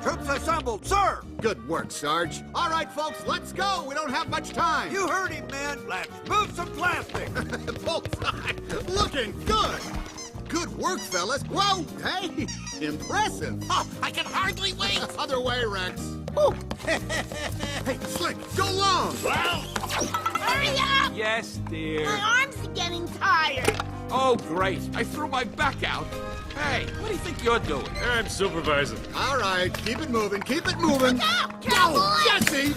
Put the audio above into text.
Troops assembled, sir! Good work, Sarge. All right, folks, let's go. We don't have much time. You heard him, man. Let's move some plastic. Bullseye. Looking good. Good work, fellas. Whoa, hey, impressive. Oh, I can hardly wait. Other way, Rex. Woo. Hey, Slick, go long. Hurry up! Yes, dear. My arms are getting tired. Oh, great. I threw my back out. Hey, what do you think you're doing? I'm supervising. All right, keep it moving, keep it moving. Look out, cowboy! Jesse!